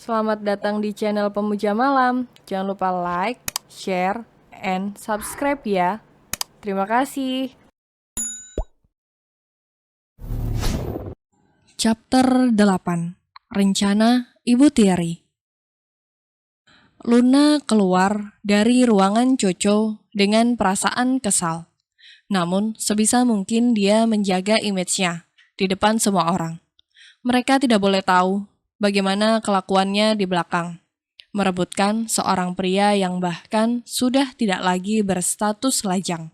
Selamat datang di channel Pemuja Malam. Jangan lupa like, share, and subscribe ya. Terima kasih. Chapter 8. Rencana Ibu Tiari. Luna keluar dari ruangan Coco dengan perasaan kesal. Namun, sebisa mungkin dia menjaga image-nya di depan semua orang. Mereka tidak boleh tahu bagaimana kelakuannya di belakang, merebutkan seorang pria yang bahkan sudah tidak lagi berstatus lajang.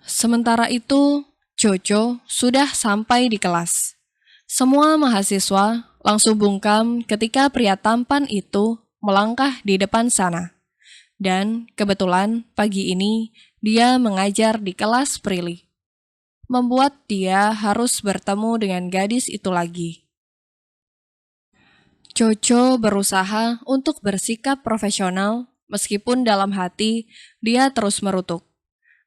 Sementara itu, Coco sudah sampai di kelas. Semua mahasiswa langsung bungkam ketika pria tampan itu melangkah di depan sana. Dan kebetulan pagi ini dia mengajar di kelas Prilly. Membuat dia harus bertemu dengan gadis itu lagi. Coco berusaha untuk bersikap profesional meskipun dalam hati dia terus merutuk.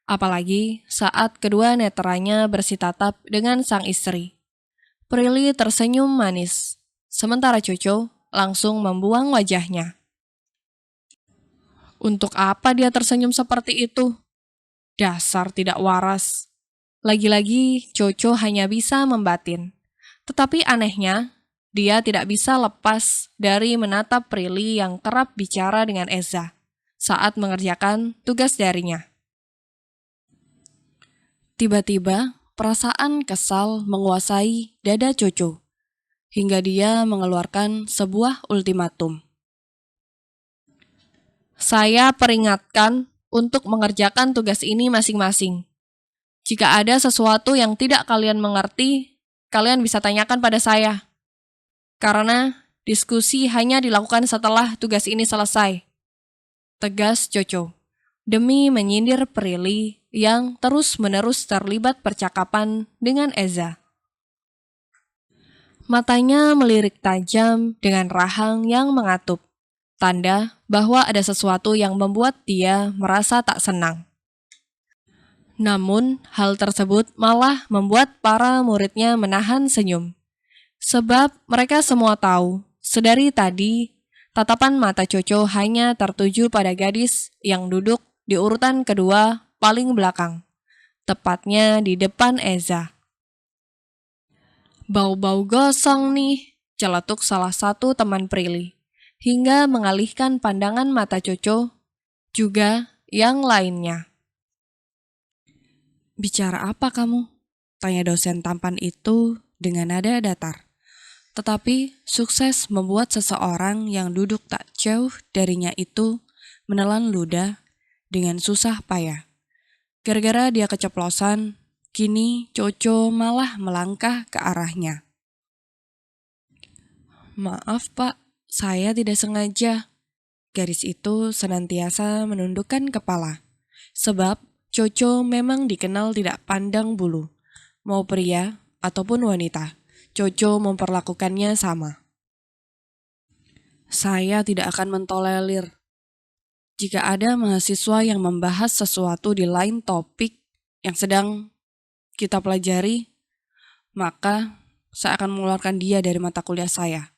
Apalagi saat kedua netranya bersitatap dengan sang istri. Prilly tersenyum manis, sementara Coco langsung membuang wajahnya. Untuk apa dia tersenyum seperti itu? Dasar tidak waras. Lagi-lagi Coco hanya bisa membatin. Tetapi anehnya, dia tidak bisa lepas dari menatap Prilly yang kerap bicara dengan Eza saat mengerjakan tugas darinya. Tiba-tiba, perasaan kesal menguasai dada Coco, hingga dia mengeluarkan sebuah ultimatum. Saya peringatkan untuk mengerjakan tugas ini masing-masing. Jika ada sesuatu yang tidak kalian mengerti, kalian bisa tanyakan pada saya. Karena diskusi hanya dilakukan setelah tugas ini selesai. Tegas Coco, demi menyindir Prilly yang terus-menerus terlibat percakapan dengan Eza. Matanya melirik tajam dengan rahang yang mengatup, tanda bahwa ada sesuatu yang membuat dia merasa tak senang. Namun, hal tersebut malah membuat para muridnya menahan senyum. Sebab mereka semua tahu, sedari tadi, tatapan mata Coco hanya tertuju pada gadis yang duduk di urutan kedua paling belakang, tepatnya di depan Eza. Bau-bau gosong nih, celetuk salah satu teman Prilly, hingga mengalihkan pandangan mata Coco, juga yang lainnya. Bicara apa kamu? Tanya dosen tampan itu dengan nada datar. Tetapi sukses membuat seseorang yang duduk tak jauh darinya itu menelan ludah dengan susah payah. Gara-gara dia keceplosan, kini Coco malah melangkah ke arahnya. Maaf pak, saya tidak sengaja. Gadis itu senantiasa menundukkan kepala. Sebab Coco memang dikenal tidak pandang bulu. Mau pria ataupun wanita, Coco memperlakukannya sama. Saya tidak akan mentolerir. Jika ada mahasiswa yang membahas sesuatu di lain topik yang sedang kita pelajari, maka saya akan mengeluarkan dia dari mata kuliah saya,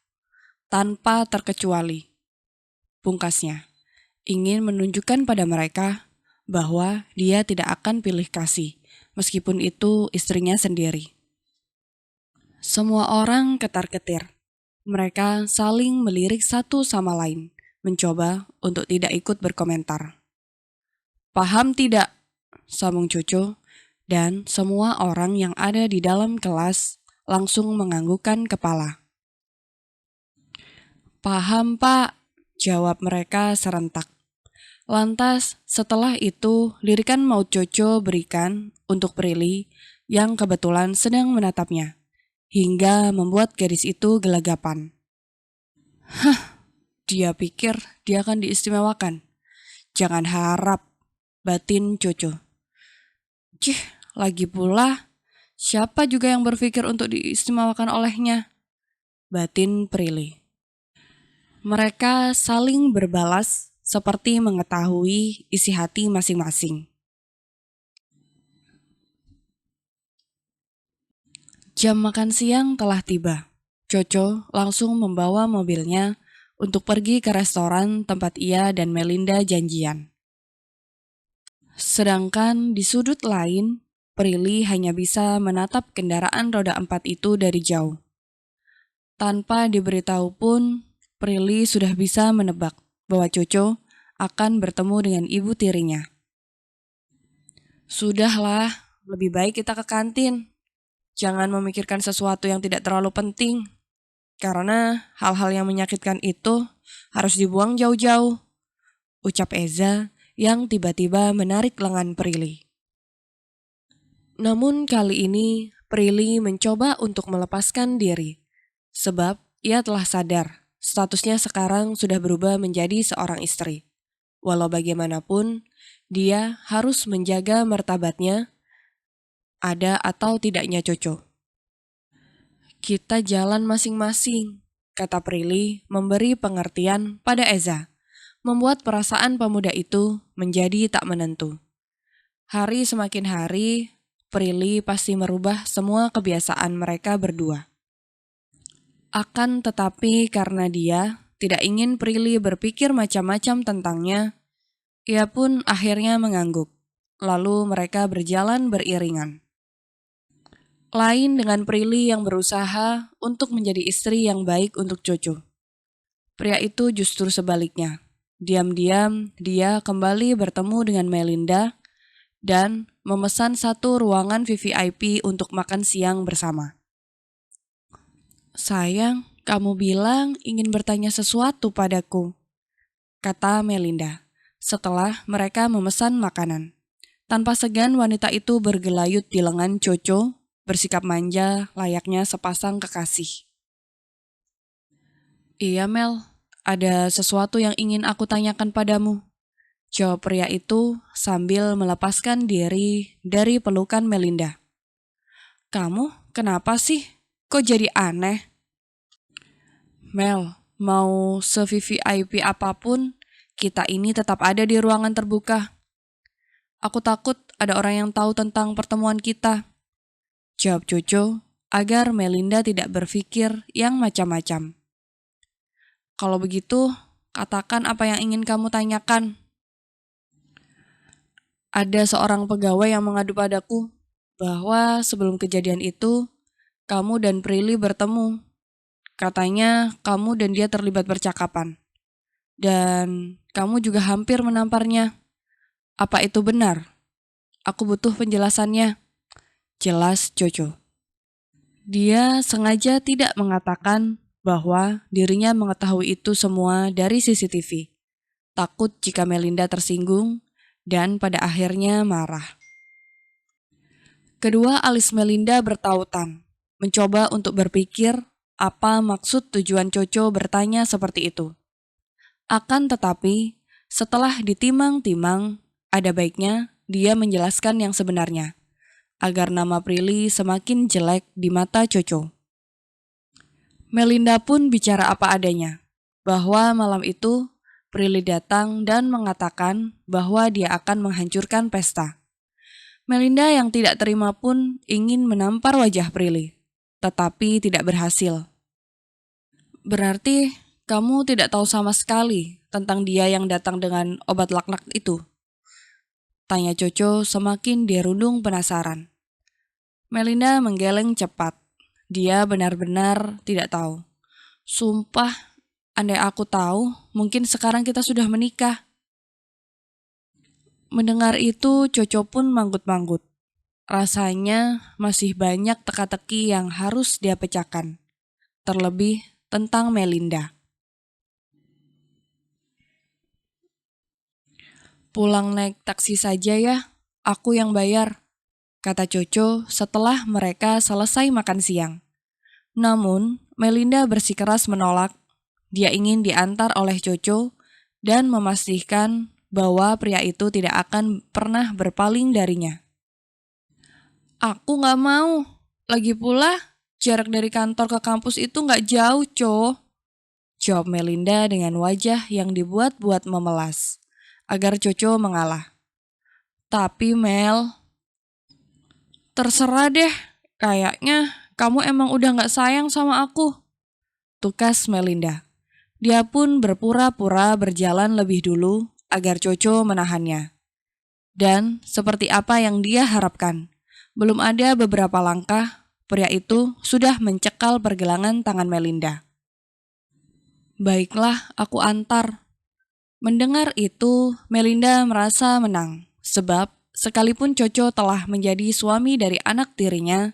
tanpa terkecuali. Pungkasnya, ingin menunjukkan pada mereka bahwa dia tidak akan pilih kasih, meskipun itu istrinya sendiri. Semua orang ketar-ketir. Mereka saling melirik satu sama lain, mencoba untuk tidak ikut berkomentar. Paham tidak? Sambung Coco, dan semua orang yang ada di dalam kelas langsung menganggukkan kepala. Paham pak, jawab mereka serentak. Lantas, setelah itu, lirikan mau Coco berikan untuk Prilly yang kebetulan sedang menatapnya, hingga membuat gadis itu gelagapan. Dia pikir dia akan diistimewakan. Jangan harap, batin Coco. Lagi pula, siapa juga yang berpikir untuk diistimewakan olehnya? Batin Prilly. Mereka saling berbalas seperti mengetahui isi hati masing-masing. Jam makan siang telah tiba. Coco langsung membawa mobilnya untuk pergi ke restoran tempat ia dan Melinda janjian. Sedangkan di sudut lain, Prilly hanya bisa menatap kendaraan roda 4 itu dari jauh. Tanpa diberitahu pun, Prilly sudah bisa menebak bahwa Coco akan bertemu dengan ibu tirinya. Sudahlah, lebih baik kita ke kantin. Jangan memikirkan sesuatu yang tidak terlalu penting. Karena hal-hal yang menyakitkan itu harus dibuang jauh-jauh, ucap Eza yang tiba-tiba menarik lengan Prilly. Namun kali ini, Prilly mencoba untuk melepaskan diri, sebab ia telah sadar statusnya sekarang sudah berubah menjadi seorang istri. Walau bagaimanapun, dia harus menjaga martabatnya, ada atau tidaknya Coco. Kita jalan masing-masing, kata Prilly memberi pengertian pada Eza, membuat perasaan pemuda itu menjadi tak menentu. Hari semakin hari, Prilly pasti merubah semua kebiasaan mereka berdua. Akan tetapi karena dia tidak ingin Prilly berpikir macam-macam tentangnya, ia pun akhirnya mengangguk. Lalu mereka berjalan beriringan. Lain dengan Prilly yang berusaha untuk menjadi istri yang baik untuk Coco. Pria itu justru sebaliknya. Diam-diam dia kembali bertemu dengan Melinda dan memesan satu ruangan VVIP untuk makan siang bersama. Sayang, kamu bilang ingin bertanya sesuatu padaku, kata Melinda setelah mereka memesan makanan. Tanpa segan wanita itu bergelayut di lengan Coco, bersikap manja layaknya sepasang kekasih. Iya Mel, ada sesuatu yang ingin aku tanyakan padamu, jawab pria itu sambil melepaskan diri dari pelukan Melinda. Kamu kenapa sih? Kok jadi aneh? Mel, mau se-VVIP apapun, kita ini tetap ada di ruangan terbuka. Aku takut ada orang yang tahu tentang pertemuan kita, jawab Coco agar Melinda tidak berpikir yang macam-macam. Kalau begitu, katakan apa yang ingin kamu tanyakan. Ada seorang pegawai yang mengadu padaku bahwa sebelum kejadian itu, kamu dan Prilly bertemu. Katanya kamu dan dia terlibat percakapan. Dan kamu juga hampir menamparnya. Apa itu benar? Aku butuh penjelasannya. Jelas Coco. Dia sengaja tidak mengatakan bahwa dirinya mengetahui itu semua dari CCTV. Takut jika Melinda tersinggung dan pada akhirnya marah. Kedua alis Melinda bertautan, mencoba untuk berpikir apa maksud tujuan Coco bertanya seperti itu. Akan tetapi, setelah ditimang-timang, ada baiknya dia menjelaskan yang sebenarnya, agar nama Prilly semakin jelek di mata Coco. Melinda pun bicara apa adanya, bahwa malam itu Prilly datang dan mengatakan bahwa dia akan menghancurkan pesta. Melinda yang tidak terima pun ingin menampar wajah Prilly, tetapi tidak berhasil. Berarti kamu tidak tahu sama sekali tentang dia yang datang dengan obat laknat itu? Tanya Coco semakin dirundung penasaran. Melinda menggeleng cepat. Dia benar-benar tidak tahu. Sumpah, andai aku tahu, mungkin sekarang kita sudah menikah. Mendengar itu, Coco pun manggut-manggut. Rasanya masih banyak teka-teki yang harus dia pecahkan. Terlebih tentang Melinda. Pulang naik taksi saja ya, aku yang bayar, kata Coco setelah mereka selesai makan siang. Namun, Melinda bersikeras menolak. Dia ingin diantar oleh Coco dan memastikan bahwa pria itu tidak akan pernah berpaling darinya. Aku gak mau. Lagi pula, jarak dari kantor ke kampus itu gak jauh, jawab Melinda dengan wajah yang dibuat-buat memelas, agar Coco mengalah. Tapi Mel, terserah deh, kayaknya kamu emang udah gak sayang sama aku, tukas Melinda. Dia pun berpura-pura berjalan lebih dulu agar Coco menahannya. Dan seperti apa yang dia harapkan, belum ada beberapa langkah, pria itu sudah mencekal pergelangan tangan Melinda. Baiklah, aku antar. Mendengar itu, Melinda merasa menang, sebab sekalipun Coco telah menjadi suami dari anak tirinya,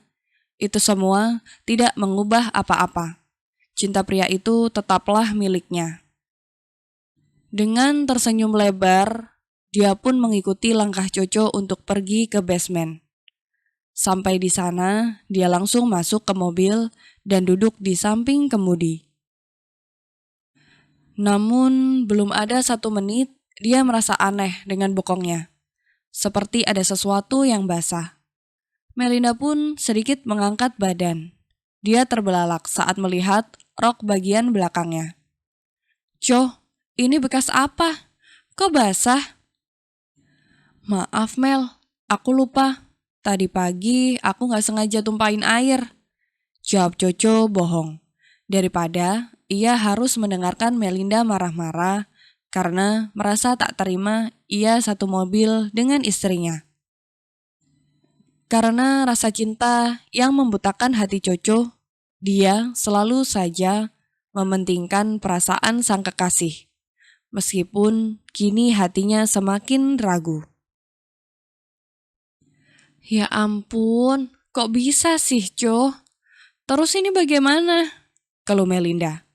itu semua tidak mengubah apa-apa. Cinta pria itu tetaplah miliknya. Dengan tersenyum lebar, dia pun mengikuti langkah Coco untuk pergi ke basement. Sampai di sana, dia langsung masuk ke mobil dan duduk di samping kemudi. Namun, belum ada 1 menit, dia merasa aneh dengan bokongnya. Seperti ada sesuatu yang basah. Melinda pun sedikit mengangkat badan. Dia terbelalak saat melihat rok bagian belakangnya. "Jo, ini bekas apa? Kok basah?" "Maaf Mel, aku lupa. Tadi pagi aku gak sengaja tumpahin air," jawab Coco bohong. Daripada ia harus mendengarkan Melinda marah-marah karena merasa tak terima ia satu mobil dengan istrinya. Karena rasa cinta yang membutakan hati Coco, dia selalu saja mementingkan perasaan sang kekasih, meskipun kini hatinya semakin ragu. "Ya ampun, kok bisa sih, Jo? Terus ini bagaimana?" keluh Melinda.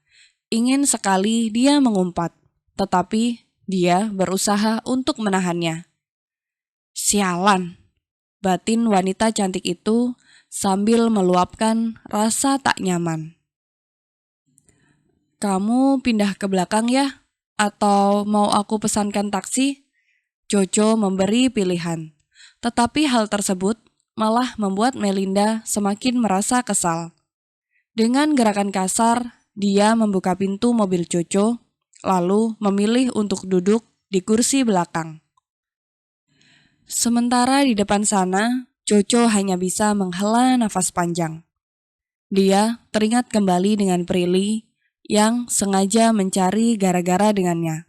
Ingin sekali dia mengumpat, tetapi dia berusaha untuk menahannya. "Sialan," batin wanita cantik itu sambil meluapkan rasa tak nyaman. "Kamu pindah ke belakang ya? Atau mau aku pesankan taksi?" Coco memberi pilihan. Tetapi hal tersebut malah membuat Melinda semakin merasa kesal. Dengan gerakan kasar, dia membuka pintu mobil Coco, lalu memilih untuk duduk di kursi belakang. Sementara di depan sana, Coco hanya bisa menghela nafas panjang. Dia teringat kembali dengan Prilly yang sengaja mencari gara-gara dengannya.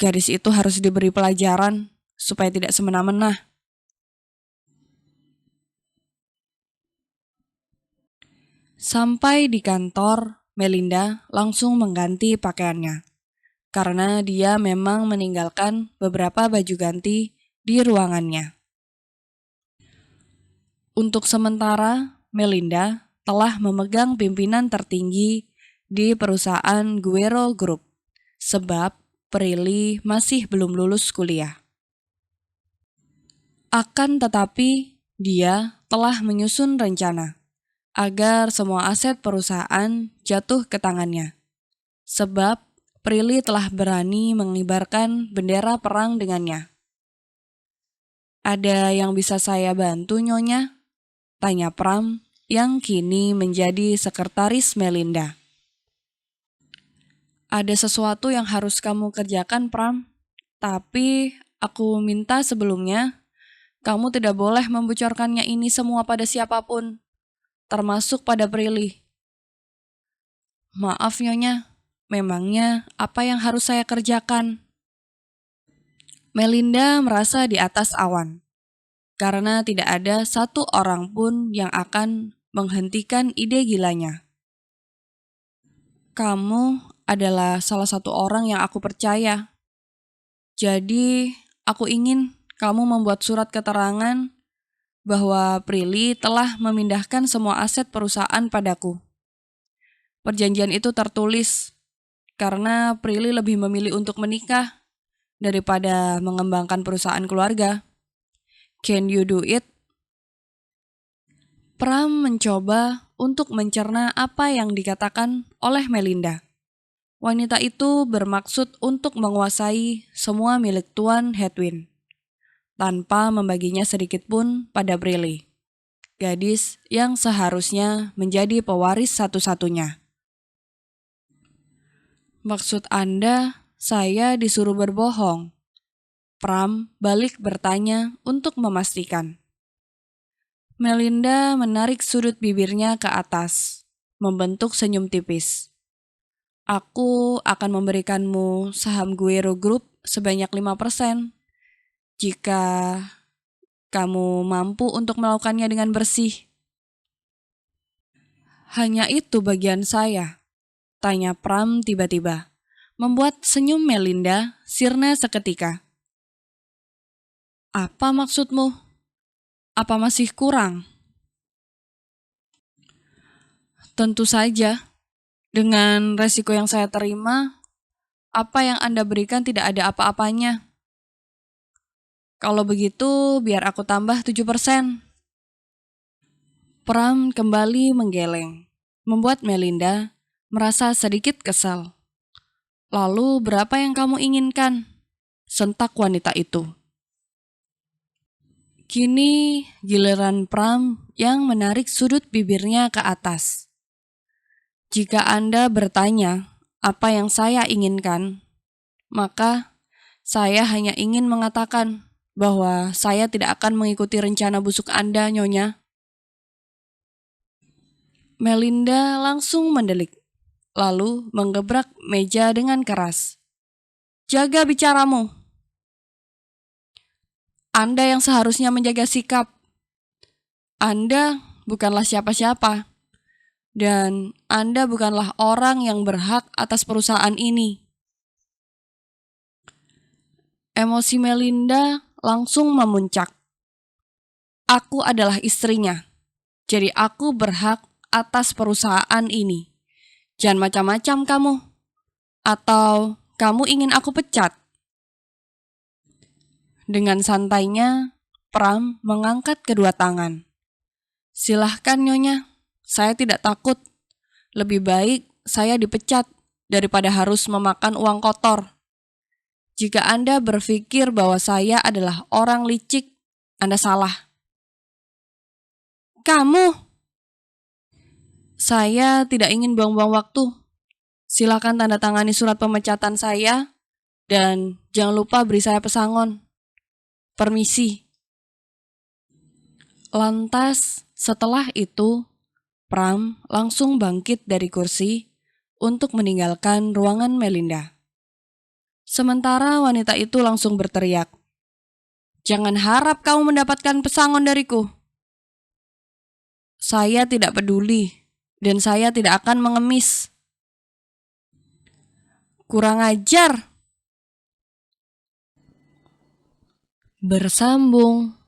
Gadis itu harus diberi pelajaran supaya tidak semena-mena. Sampai di kantor, Melinda langsung mengganti pakaiannya. Karena dia memang meninggalkan beberapa baju ganti di ruangannya. Untuk sementara, Melinda telah memegang pimpinan tertinggi di perusahaan Guero Group, sebab Prilly masih belum lulus kuliah. Akan tetapi, dia telah menyusun rencana agar semua aset perusahaan jatuh ke tangannya. Sebab Prilly telah berani mengibarkan bendera perang dengannya. "Ada yang bisa saya bantu, Nyonya?" tanya Pram yang kini menjadi sekretaris Melinda. "Ada sesuatu yang harus kamu kerjakan, Pram. Tapi aku minta sebelumnya, kamu tidak boleh membocorkannya ini semua pada siapapun, termasuk pada Prilly." "Maaf, Nyonya. Memangnya apa yang harus saya kerjakan?" Melinda merasa di atas awan, karena tidak ada satu orang pun yang akan menghentikan ide gilanya. "Kamu adalah salah satu orang yang aku percaya. Jadi, aku ingin kamu membuat surat keterangan bahwa Prilly telah memindahkan semua aset perusahaan padaku. Perjanjian itu tertulis karena Prilly lebih memilih untuk menikah daripada mengembangkan perusahaan keluarga. Can you do it?" Pram mencoba untuk mencerna apa yang dikatakan oleh Melinda. Wanita itu bermaksud untuk menguasai semua milik Tuan Hedwin, tanpa membaginya sedikit pun pada Prilly, gadis yang seharusnya menjadi pewaris satu-satunya. "Maksud Anda, saya disuruh berbohong?" Pram balik bertanya untuk memastikan. Melinda menarik sudut bibirnya ke atas, membentuk senyum tipis. Aku akan memberikanmu saham Guero Group sebanyak 5% jika kamu mampu untuk melakukannya dengan bersih. Hanya itu bagian saya, tanya Pram tiba-tiba, membuat senyum Melinda sirna seketika. Apa maksudmu? Apa masih kurang? Tentu saja, dengan resiko yang saya terima, apa yang Anda berikan tidak ada apa-apanya. Kalau begitu, biar aku tambah 7%. Pram kembali menggeleng, membuat Melinda merasa sedikit kesal. Lalu berapa yang kamu inginkan? Sentak wanita itu. Kini giliran Pram yang menarik sudut bibirnya ke atas. Jika Anda bertanya apa yang saya inginkan, maka saya hanya ingin mengatakan bahwa saya tidak akan mengikuti rencana busuk Anda, Nyonya. Melinda langsung mendelik, lalu menggebrak meja dengan keras. Jaga bicaramu. Anda yang seharusnya menjaga sikap. Anda bukanlah siapa-siapa. Dan Anda bukanlah orang yang berhak atas perusahaan ini. Emosi Melinda langsung memuncak. Aku adalah istrinya, jadi aku berhak atas perusahaan ini. Jangan macam-macam kamu. Atau kamu ingin aku pecat? Dengan santainya, Pram mengangkat kedua tangan. Silahkan Nyonya, saya tidak takut. Lebih baik saya dipecat daripada harus memakan uang kotor. Jika Anda berpikir bahwa saya adalah orang licik, Anda salah. Kamu? Saya tidak ingin buang-buang waktu. Silakan tanda tangani surat pemecatan saya dan jangan lupa beri saya pesangon. Permisi. Lantas, setelah itu, Pram langsung bangkit dari kursi untuk meninggalkan ruangan Melinda. Sementara wanita itu langsung berteriak, "Jangan harap kamu mendapatkan pesangon dariku. Saya tidak peduli dan saya tidak akan mengemis." Kurang ajar. Bersambung.